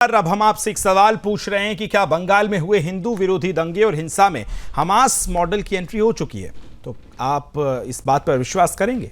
अब हम आपसे एक सवाल पूछ रहे हैं कि क्या बंगाल में हुए हिंदू विरोधी दंगे और हिंसा में हमास मॉडल की एंट्री हो चुकी है? तो आप इस बात पर विश्वास करेंगे?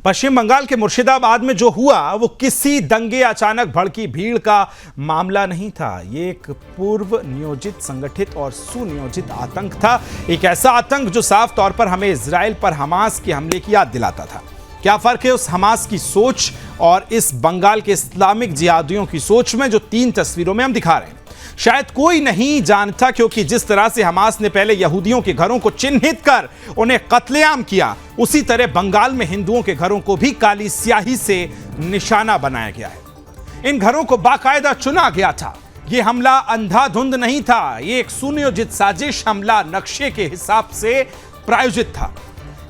पश्चिम बंगाल के मुर्शिदाबाद में जो हुआ वो किसी दंगे अचानक भड़की भीड़ का मामला नहीं था। ये एक पूर्व नियोजित, संगठित और सुनियोजित आतंक था। एक ऐसा आतंक जो साफ तौर पर हमें इजराइल पर हमास के हमले की याद दिलाता था। क्या फर्क है उस हमास की सोच और इस बंगाल के इस्लामिक जिहादियों की सोच में, जो 3 तस्वीरों में हम दिखा रहे हैं? शायद कोई नहीं जानता, क्योंकि जिस तरह से हमास ने पहले यहूदियों के घरों को चिन्हित कर उन्हें कत्लेआम किया, उसी तरह बंगाल में हिंदुओं के घरों को भी काली स्याही से निशाना बनाया गया है। इन घरों को बाकायदा चुना गया था। यह हमला अंधाधुंध नहीं था, यह एक सुनियोजित साजिश, हमला नक्शे के हिसाब से प्रायोजित था।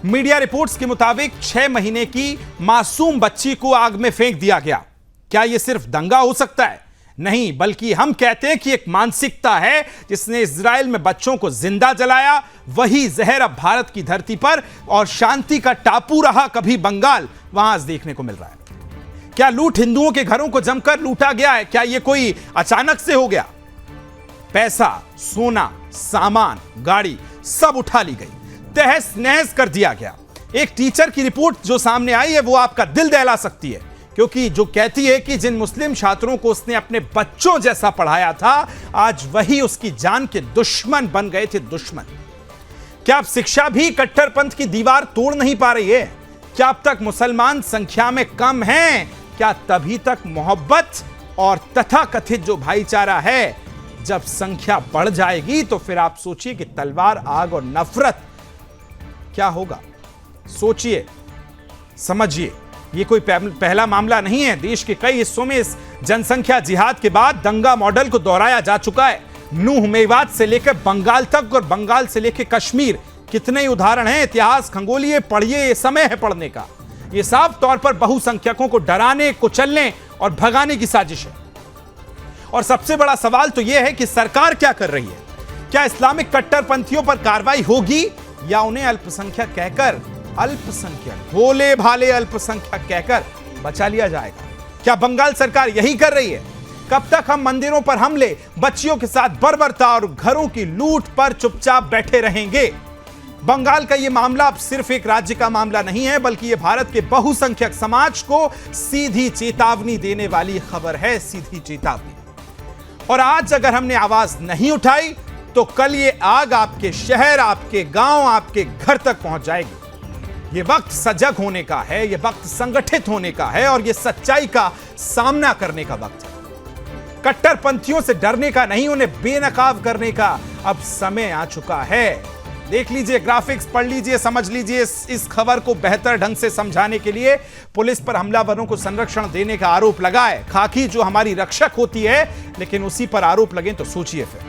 मीडिया रिपोर्ट्स के मुताबिक 6 महीने की मासूम बच्ची को आग में फेंक दिया गया। क्या यह सिर्फ दंगा हो सकता है? नहीं, बल्कि हम कहते हैं कि एक मानसिकता है जिसने इजराइल में बच्चों को जिंदा जलाया। वही जहर अब भारत की धरती पर और शांति का टापू रहा कभी बंगाल, वहां आज देखने को मिल रहा है। क्या लूट हिंदुओं के घरों को जमकर लूटा गया है? क्या यह कोई अचानक से हो गया? पैसा, सोना, सामान, गाड़ी सब उठा ली गई, तहस नहस कर दिया गया। एक टीचर की रिपोर्ट जो सामने आई है वो आपका दिल दहला सकती है, क्योंकि जो कहती है कि जिन मुस्लिम छात्रों को उसने अपने बच्चों जैसा पढ़ाया था, आज वही उसकी जान के दुश्मन बन गए थे। दुश्मन। क्या अब शिक्षा भी कट्टरपंथ की दीवार तोड़ नहीं पा रही है? क्या अब तक मुसलमान संख्या में कम हैं? क्या तभी तक मोहब्बत और तथाकथित जो भाईचारा है, जब संख्या बढ़ जाएगी तो फिर आप सोचिए कि तलवार, आग और नफरत क्या होगा? सोचिए, समझिए। ये कोई पहला मामला नहीं है। देश के कई हिस्सों में इस जनसंख्या जिहाद के बाद दंगा मॉडल को दोहराया जा चुका है। नूह मेवात से लेकर बंगाल तक और बंगाल से लेकर कश्मीर, कितने ही उदाहरण हैं। इतिहास खंगोलिए, पढ़िए, ये समय है पढ़ने का। ये साफ तौर पर बहुसंख्यकों को डराने, कुचलने और भगाने की साजिश है। और सबसे बड़ा सवाल तो यह है कि सरकार क्या कर रही है? क्या इस्लामिक कट्टरपंथियों पर कार्रवाई होगी या उन्हें अल्पसंख्यक कहकर, अल्पसंख्यक, भोले भाले अल्पसंख्यक कहकर बचा लिया जाएगा? क्या बंगाल सरकार यही कर रही है? कब तक हम मंदिरों पर हमले, बच्चियों के साथ बर्बरता और घरों की लूट पर चुपचाप बैठे रहेंगे? बंगाल का यह मामला अब सिर्फ एक राज्य का मामला नहीं है, बल्कि यह भारत के बहुसंख्यक समाज को सीधी चेतावनी देने वाली खबर है। सीधी चेतावनी। और आज अगर हमने आवाज नहीं उठाई तो कल ये आग आपके शहर, आपके गांव, आपके घर तक पहुंच जाएगी। ये वक्त सजग होने का है, ये वक्त संगठित होने का है और ये सच्चाई का सामना करने का वक्त है। कट्टरपंथियों से डरने का नहीं, उन्हें बेनकाब करने का अब समय आ चुका है। देख लीजिए, ग्राफिक्स पढ़ लीजिए, समझ लीजिए। इस खबर को बेहतर ढंग से समझाने के लिए पुलिस पर हमलावरों को संरक्षण देने का आरोप लगा है। खाकी जो हमारी रक्षक होती है, लेकिन उसी पर आरोप लगे तो सोचिए फिर।